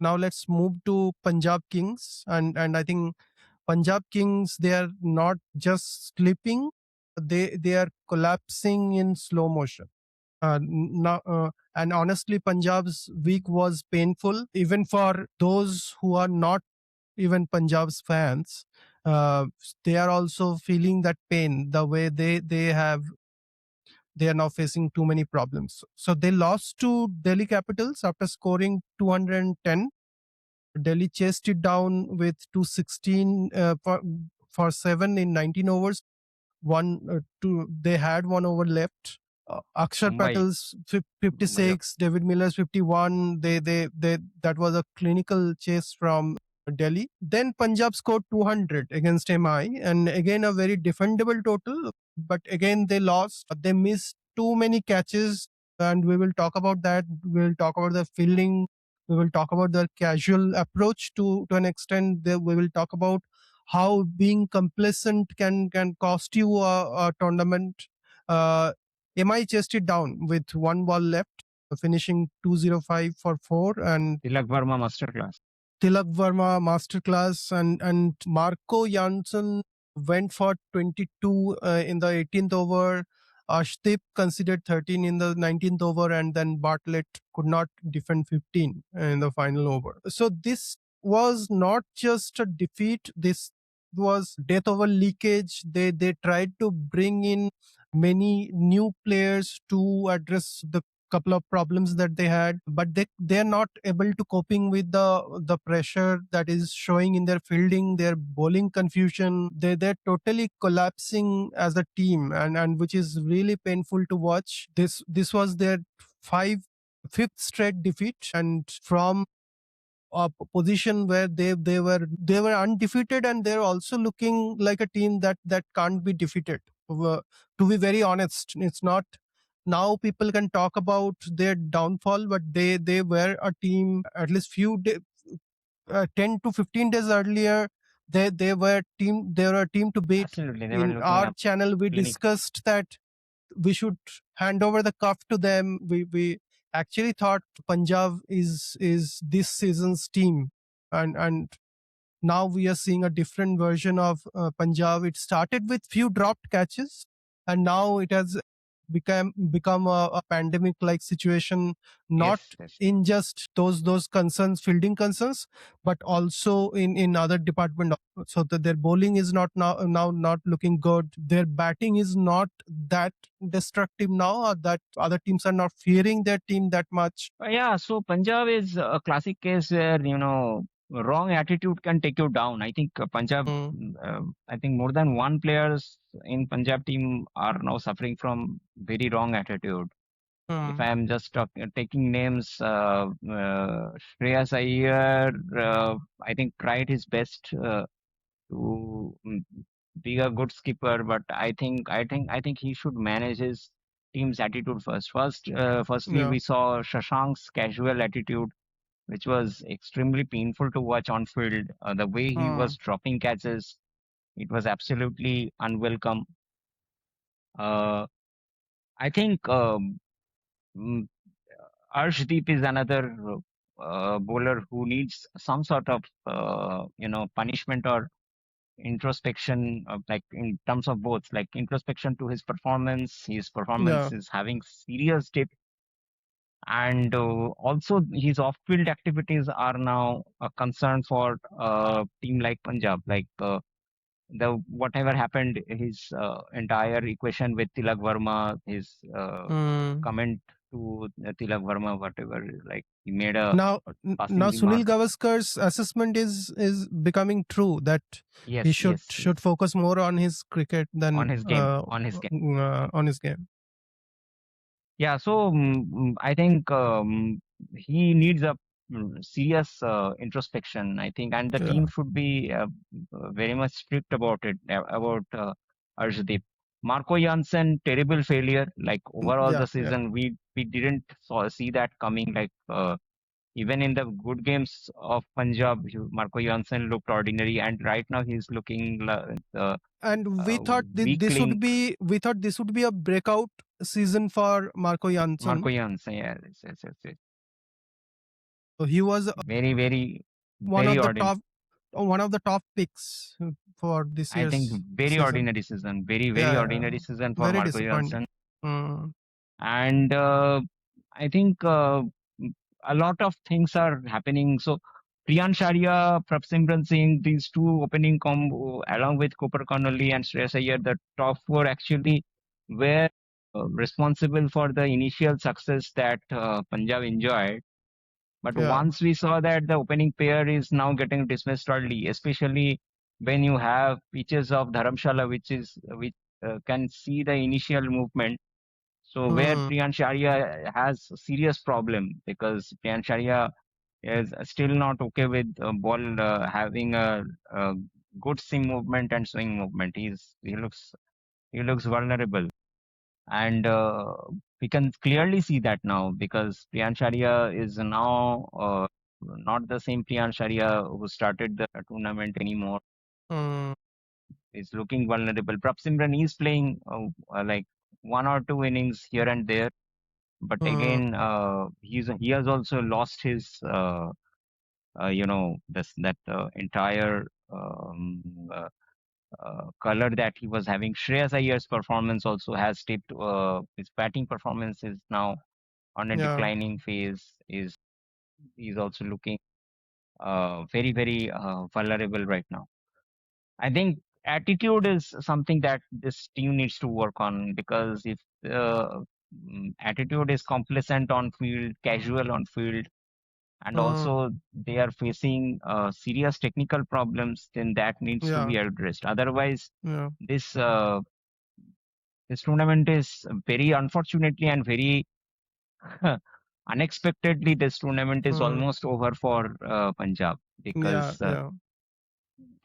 Now let's move to Punjab Kings, and I think Punjab Kings, they are not just slipping, they are collapsing in slow motion. Now, and honestly, Punjab's week was painful, even for those who are not even Punjab's fans. Uh, they are also feeling that pain the way they are now facing too many problems. So they lost to Delhi Capitals after scoring 210. Delhi chased it down with 216 for 7 in 19 overs. They had 1 over left. Akshar Mumbai. Patel's 56, David Miller's 51. They that was a clinical chase from Delhi. Then Punjab scored 200 against MI, and again a very defendable total. But again they lost. They missed too many catches, and we will talk about that. We will talk about the fielding. We will talk about their casual approach to an extent. We will talk about how being complacent can cost you a tournament. Uh, MI chased it down with 1 ball left, finishing 205 for 4, and Tilak Verma masterclass. Tilak Verma masterclass, and Marco Jansen went for 22 in the 18th over. Arshdeep considered 13 in the 19th over, and then Bartlett could not defend 15 in the final over. So this was not just a defeat. This was death over leakage. They tried to bring in many new players to address the couple of problems that they had, but they're not able to coping with the pressure that is showing in their fielding, their bowling confusion. They're totally collapsing as a team, and which is really painful to watch. This was their fifth straight defeat, and from a position where they were undefeated, and they're also looking like a team that can't be defeated. To be very honest, it's not. Now people can talk about their downfall, but they were a team at least 10 to 15 days earlier. They were a team to beat. Absolutely. They were In looking our up channel, we clinic. discussed that we should hand over the cup to them. We actually thought Punjab is this season's team, and now we are seeing a different version of Punjab. It started with few dropped catches, and now it has become a pandemic like situation, not Yes. in just those concerns, fielding concerns, but also in other department. So that their bowling is now not looking good. Their batting is not that destructive now, or that other teams are not fearing their team that much. Yeah, so Punjab is a classic case where, wrong attitude can take you down. I think Punjab, I think more than one players in Punjab team are now suffering from very wrong attitude. If I am just taking names, Shreyas Iyer, I think tried his best to be a good skipper, but I think he should manage his team's attitude first. Firstly, Yeah. we saw Shashank's casual attitude, which was extremely painful to watch on field. The way he was dropping catches, it was absolutely unwelcome. I think mm, Arshdeep is another bowler who needs some sort of punishment or introspection, like in terms of both, like introspection to his performance. His performance is having serious dip, and also his off-field activities are now a concern for a team like Punjab. Like the whatever happened, his entire equation with Tilak Verma, his comment to Tilak Verma, whatever, like he made a Now passing Sunil remark. Gavaskar's assessment is becoming true, that he Yes, should yes, yes. focus more on his cricket than On his game, on his game. on his game. Yeah, so I think he needs a serious introspection, I think, and the Yeah. team should be very much strict about it, about Arshdeep. Marco Jansen, terrible failure. Like overall the Yeah. season, we didn't see that coming. Like even in the good games of Punjab, Marco Jansen looked ordinary, and right now he's looking And we thought weak link. we thought this would be a breakout season for Marco Jansen. Marco Jansen, yeah, yes. So he was Very, very, one very of the ordinary. top one of the top picks for this I think year's very season. ordinary season. Very, very Yeah, yeah, ordinary season for very Marco disappointing. Jansen. Mm, And I think a lot of things are happening. So Priyan Sharia, Prabsimran Singh, these two opening combo, along with Cooper Connolly and Shreyas Iyer, the top four actually were responsible for the initial success that Punjab enjoyed. But yeah. once we saw that the opening pair is now getting dismissed early, especially when you have pitches of Dharamshala, which can see the initial movement. So where Mm, Priyan Sharia has a serious problem because Priyan Sharia is still not okay with ball having a good seam movement and swing movement. He looks vulnerable, and we can clearly see that now because Priyan Sharia is now not the same Priyan Sharia who started the tournament anymore. mm, Is looking vulnerable. Prabsimran is playing like one or two innings here and there, but mm, again, he has also lost his this that entire color that he was having. Shreyas Iyer's performance also has tipped. His batting performance is now on a yeah. declining phase. Is also looking very, very vulnerable right now. I think attitude is something that this team needs to work on because if attitude is complacent on field, casual on field, and Mm, also they are facing serious technical problems, then that needs to yeah. be addressed. Otherwise, Yeah. this this tournament is very unfortunately and very unexpectedly, this tournament is Mm, almost over for Punjab yeah. because Yeah.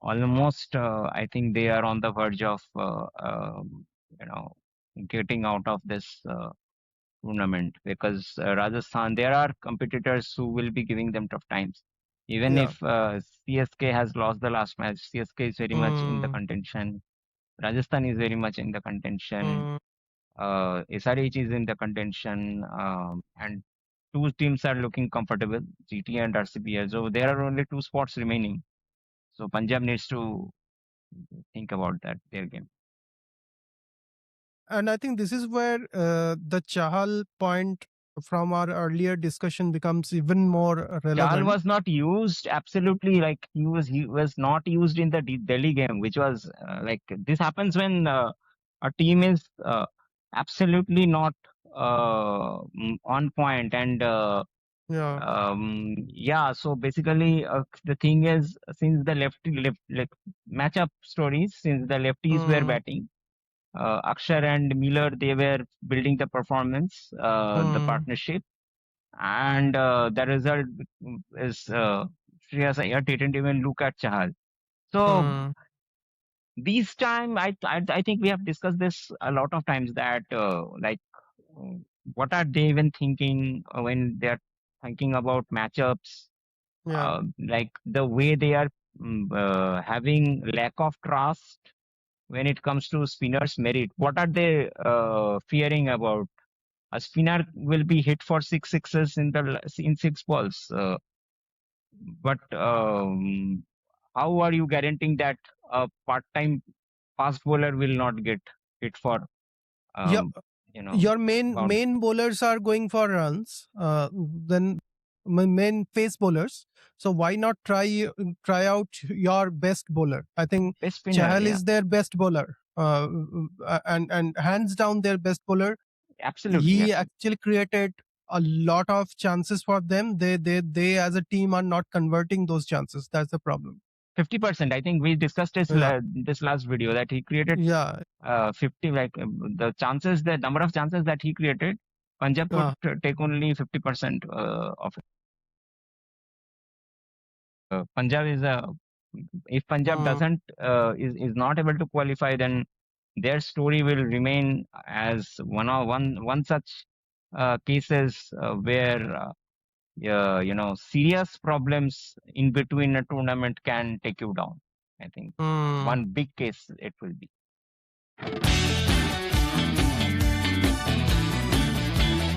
almost I think they are on the verge of you know getting out of this tournament because Rajasthan, there are competitors who will be giving them tough times. Even Yeah. if CSK has lost the last match, CSK is very much in the Mm, contention. Rajasthan is very much in the contention. mm, SRH is in the contention, and two teams are looking comfortable, GT and RCB. So there are only two spots remaining. So Punjab needs to think about that their game. and I think this is where the Chahal point from our earlier discussion becomes even more Chahal relevant. was not used absolutely like he was not used in the Delhi game, which was like this happens when a team is absolutely not on point and Yeah. yeah. So basically, the thing is, since the left matchup stories, since the lefties were Mm, batting, Akshar and Miller they were building the performance, the mm, partnership, and the result is Shreyas Iyer didn't even look at Chahal. So mm, this time, I think we have discussed this a lot of times that uh, what are they even thinking when they are thinking about matchups? yeah. Like the way they are having lack of trust when it comes to spinners' merit. What are they fearing about? A spinner will be hit for six sixes in six balls. But how are you guaranteeing that a part-time fast bowler will not get hit for Yeah. um, you know Your about main bowlers are going for runs. Then main pace bowlers. So why not try out your best bowler? I think best spinner? Chahal Yeah, is their best bowler, and hands down their best bowler. absolutely, He absolutely. actually created a lot of chances for them. They as a team are not converting those chances. That's the problem. 50%. I think we discussed Yeah. this last video that he created Yeah. 50 the number of chances that he created. Punjab could Uh, take only 50% of it. Punjab is a if Punjab mm, doesn't is not able to qualify, then their story will remain as one such cases where serious problems in between a tournament can take you down. I think mm. one big case it will be.